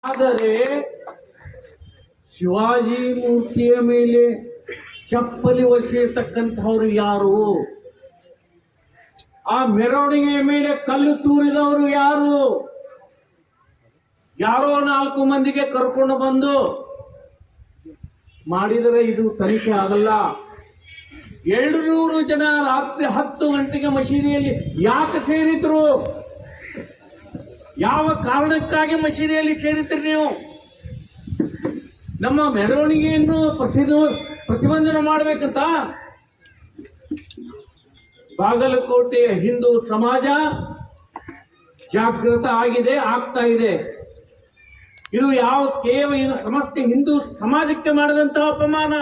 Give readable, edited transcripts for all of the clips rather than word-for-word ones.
ಆದರೆ ಶಿವಾಜಿ ಮೂರ್ತಿಯ ಮೇಲೆ ಚಪ್ಪಲಿ ಒಸೆಯತಕ್ಕಂಥವ್ರು ಯಾರು? ಆ ಮೆರವಣಿಗೆಯ ಮೇಲೆ ಕಲ್ಲು ತೂರಿದವರು ಯಾರು? ಯಾರೋ 4 ಮಂದಿಗೆ ಕರ್ಕೊಂಡು ಬಂದು ಮಾಡಿದರೆ ಇದು ತನಿಖೆ ಆಗಲ್ಲ. 200 ಜನ ರಾತ್ರಿ 10 ಗಂಟೆಗೆ ಮಸೀದಿಯಲ್ಲಿ ಯಾಕೆ ಸೇರಿದ್ರು? ಯಾವ ಕಾರಣಕ್ಕಾಗಿ ಮಸೀದಿಯಲ್ಲಿ ಸೇರಿದ್ರಿ ನೀವು? ನಮ್ಮ ಮೆರವಣಿಗೆಯನ್ನು ಪ್ರತಿಬಂಧನೆ ಮಾಡಬೇಕಂತ ಬಾಗಲಕೋಟೆಯ ಹಿಂದೂ ಸಮಾಜ ಜಾಗೃತ ಆಗಿದೆ, ಆಗ್ತಾ ಇದೆ. ಇದು ಕೇವಲ ಇದು ಸಮಸ್ತ ಹಿಂದೂ ಸಮಾಜಕ್ಕೆ ಮಾಡಿದಂತಹ ಅಪಮಾನ.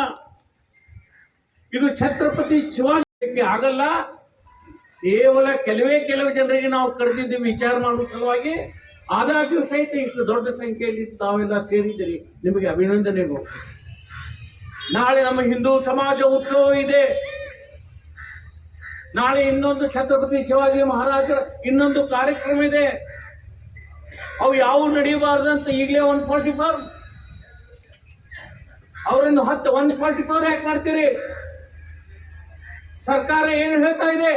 ಇದು ಛತ್ರಪತಿ ಶಿವಾಜಿಗೆ ಆಗಲ್ಲ. ಕೇವಲ ಕೆಲವು ಜನರಿಗೆ ನಾವು ಕರೆದಿದ್ದೀವಿ ವಿಚಾರ ಮಾಡುವ ಸಲುವಾಗಿ. ಆದಾಗ್ಯೂ ಸಹಿತ ಇಷ್ಟು ದೊಡ್ಡ ಸಂಖ್ಯೆಯಲ್ಲಿ ತಾವೆಲ್ಲ ಸೇರಿದ್ದೀರಿ, ನಿಮಗೆ ಅಭಿನಂದನೆಗಳು. ನಾಳೆ ನಮ್ಮ ಹಿಂದೂ ಸಮಾಜ ಉತ್ಸವ ಇದೆ. ನಾಳೆ ಇನ್ನೊಂದು ಛತ್ರಪತಿ ಶಿವಾಜಿ ಮಹಾರಾಜರ ಇನ್ನೊಂದು ಕಾರ್ಯಕ್ರಮ ಇದೆ. ಅವು ಯಾವ ನಡೆಯಬಾರ್ದಂತ ಈಗಲೇ 144 ಅವರನ್ನು 144 ಯಾಕೆ ಮಾಡ್ತೀರಿ? ಸರ್ಕಾರ ಏನು ಹೇಳ್ತಾ ಇದೆ?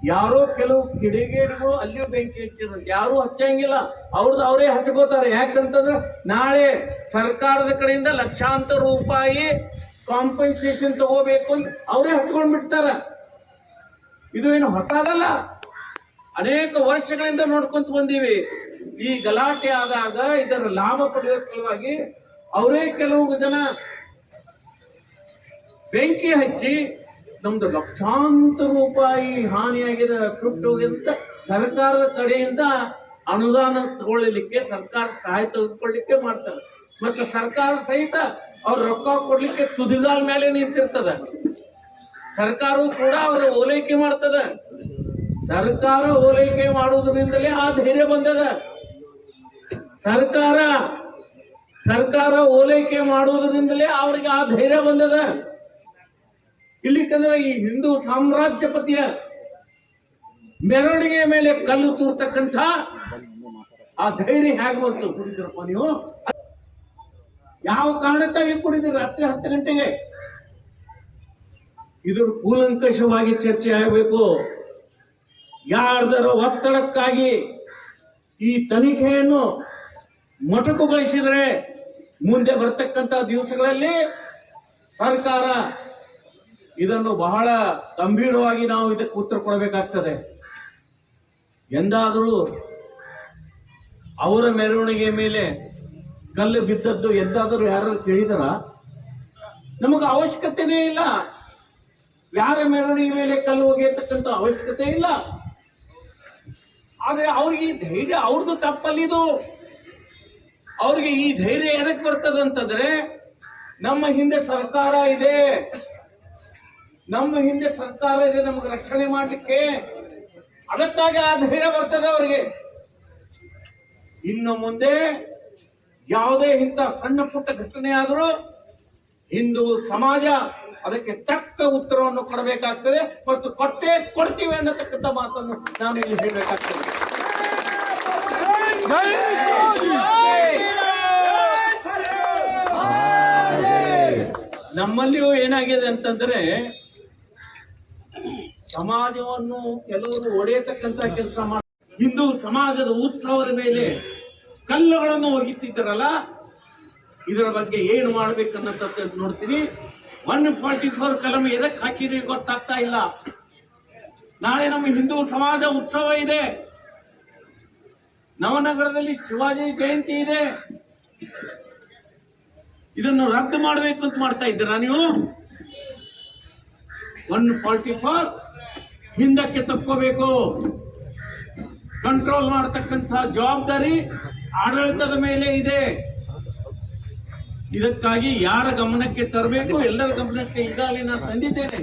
ಯಾರೋ ಕೆಲವು ಕಿಡಿಗೇಡಿಗಳು ಅಲ್ಲಿಯೂ ಬೆಂಕಿ ಹಚ್ಚಿರೋದು, ಯಾರು ಹಚ್ಚಂಗಿಲ್ಲ, ಅವ್ರದ್ದು ಅವರೇ ಹಚ್ಕೋತಾರೆ. ಯಾಕಂತಂದ್ರೆ ನಾಳೆ ಸರ್ಕಾರದ ಕಡೆಯಿಂದ ಲಕ್ಷಾಂತರ ರೂಪಾಯಿ ಕಾಂಪನ್ಸೇಷನ್ ತಗೋಬೇಕು ಅಂತ ಅವರೇ ಹಚ್ಕೊಂಡ್ ಬಿಡ್ತಾರ. ಇದು ಏನು ಹೊಸದಲ್ಲ, ಅನೇಕ ವರ್ಷಗಳಿಂದ ನೋಡ್ಕೊಂತ ಬಂದೀವಿ. ಈ ಗಲಾಟೆ ಆದಾಗ ಇದರ ಲಾಭ ಪಡೆಯುವ ಸಲುವಾಗಿ ಅವರೇ ಕೆಲವು ಜನ ಬೆಂಕಿ ಹಚ್ಚಿ ನಮ್ದು ಲಕ್ಷಾಂತರ ರೂಪಾಯಿ ಹಾನಿಯಾಗಿದೆ, ಕ್ರಿಪ್ಟೋಗಿಂತ ಸರ್ಕಾರದ ಕಡೆಯಿಂದ ಅನುದಾನ ತಗೊಳ್ಳಿಕ್ಕೆ, ಸರ್ಕಾರ ಸಹಾಯ ತೆಗೆದುಕೊಳ್ಳಿಕ್ಕೆ ಮಾಡ್ತಾರೆ. ಮತ್ತೆ ಸರ್ಕಾರ ಸಹಿತ ಅವ್ರ ರೊಕ್ಕ ಕೊಡ್ಲಿಕ್ಕೆ ತುದಿಗಾಲ ಮೇಲೆ ನಿಂತಿರ್ತದ. ಸರ್ಕಾರವು ಕೂಡ ಅವರ ಓಲೈಕೆ ಮಾಡ್ತದ. ಸರ್ಕಾರ ಓಲೈಕೆ ಮಾಡುವುದರಿಂದಲೇ ಆ ಧೈರ್ಯ ಬಂದದ. ಸರ್ಕಾರ ಓಲೈಕೆ ಮಾಡುವುದರಿಂದಲೇ ಅವರಿಗೆ ಆ ಧೈರ್ಯ ಬಂದದ. ಇಲ್ಲಿಕಂದ್ರೆ ಈ ಹಿಂದೂ ಸಾಮ್ರಾಜ್ಯಪತಿಯ ಮೆರವಣಿಗೆಯ ಮೇಲೆ ಕಲ್ಲು ತೂರ್ತಕ್ಕಂಥ ಆ ಧೈರ್ಯ ಹೇಗೆ ಬಂತು? ಕುಡಿದಿರಪ್ಪ ನೀವು? ಯಾವ ಕಾರಣಕ್ಕಾಗಿ ಕುಡಿದಿರ ರಾತ್ರಿ 10 ಗಂಟೆಗೆ? ಇದು ಕೂಲಂಕಷವಾಗಿ ಚರ್ಚೆ ಆಗಬೇಕು. ಯಾರ್ದರ ಒತ್ತಡಕ್ಕಾಗಿ ಈ ತನಿಖೆಯನ್ನು ಮೊಟಕುಗೊಳಿಸಿದರೆ ಮುಂದೆ ಬರ್ತಕ್ಕಂಥ ದಿವಸಗಳಲ್ಲಿ ಸರ್ಕಾರ ಇದನ್ನು ಬಹಳ ಗಂಭೀರವಾಗಿ ನಾವು ಇದಕ್ಕೆ ಉತ್ತರ ಕೊಡಬೇಕಾಗ್ತದೆ. ಎಂದಾದರೂ ಅವರ ಮೆರವಣಿಗೆ ಮೇಲೆ ಕಲ್ಲು ಬಿದ್ದದ್ದು ಎಂದಾದರೂ ಯಾರು ಕೇಳಿದರ? ನಮಗೆ ಅವಶ್ಯಕತೆನೇ ಇಲ್ಲ. ಯಾರ ಮೆರವಣಿಗೆ ಮೇಲೆ ಕಲ್ಲು ಒಗೆಯತಕ್ಕಂಥ ಅವಶ್ಯಕತೆ ಇಲ್ಲ. ಆದರೆ ಅವ್ರಿಗೆ ಈ ಧೈರ್ಯ ಅವ್ರದ್ದು ತಪ್ಪಲ್ಲಿದು. ಅವ್ರಿಗೆ ಈ ಧೈರ್ಯ ಎದಕ್ಕೆ ಬರ್ತದಂತಂದ್ರೆ ನಮ್ಮ ಹಿಂದೆ ಸರ್ಕಾರ ಇದೆ, ನಮಗೆ ರಕ್ಷಣೆ ಮಾಡಲಿಕ್ಕೆ. ಅದಕ್ಕಾಗಿ ಆ ಧೈರ್ಯ ಬರ್ತದೆ ಅವರಿಗೆ. ಇನ್ನು ಮುಂದೆ ಯಾವುದೇ ಇಂಥ ಸಣ್ಣ ಪುಟ್ಟ ಘಟನೆ ಆದರೂ ಹಿಂದೂ ಸಮಾಜ ಅದಕ್ಕೆ ತಕ್ಕ ಉತ್ತರವನ್ನು ಕೊಡಬೇಕಾಗ್ತದೆ ಮತ್ತು ಕೊಡ್ತೀವಿ ಅನ್ನತಕ್ಕಂಥ ಮಾತನ್ನು ನಾನು ಇಲ್ಲಿ ಹೇಳಬೇಕಾಗ್ತದೆ. ನಮ್ಮಲ್ಲಿಯೂ ಏನಾಗಿದೆ ಅಂತಂದ್ರೆ ಸಮಾಜವನ್ನು ಕೆಲವರು ಒಡೆಯತಕ್ಕಂತ ಕೆಲಸ ಮಾಡಿ ಹಿಂದೂ ಸಮಾಜದ ಉತ್ಸವದ ಮೇಲೆ ಕಲ್ಲುಗಳನ್ನು ಒಗಿತಿದ್ದಾರಲ್ಲ, ಇದರ ಬಗ್ಗೆ ಏನು ಮಾಡ್ಬೇಕನ್ನೋದು ನೋಡ್ತೀನಿ. 144 ಕಲಂ ಎದಕ್ಕೆ ಹಾಕಿದ್ರಿ ಗೊತ್ತಾಗ್ತಾ ಇಲ್ಲ. ನಾಳೆ ನಮ್ಮ ಹಿಂದೂ ಸಮಾಜ ಉತ್ಸವ ಇದೆ. ನವನಗರದಲ್ಲಿ ಶಿವಾಜಿ ಜಯಂತಿ ಇದೆ. ಇದನ್ನು ರದ್ದು ಮಾಡಬೇಕು ಅಂತ ಮಾಡ್ತಾ ಇದ್ದೀರಾ ನೀವು? 144 ಹಿಂದಕ್ಕೆ ತಕ್ಕೋಬೇಕು. ಕಂಟ್ರೋಲ್ ಮಾಡತಕ್ಕಂಥ ಜವಾಬ್ದಾರಿ ಆಡಳಿತದ ಮೇಲೆ ಇದೆ. ಇದಕ್ಕಾಗಿ ಯಾರ ಗಮನಕ್ಕೆ ತರಬೇಕು, ಎಲ್ಲರ ಗಮನಕ್ಕೆ ಈಗಾಗಲೇ ನಾನು ತಂದಿದ್ದೇನೆ.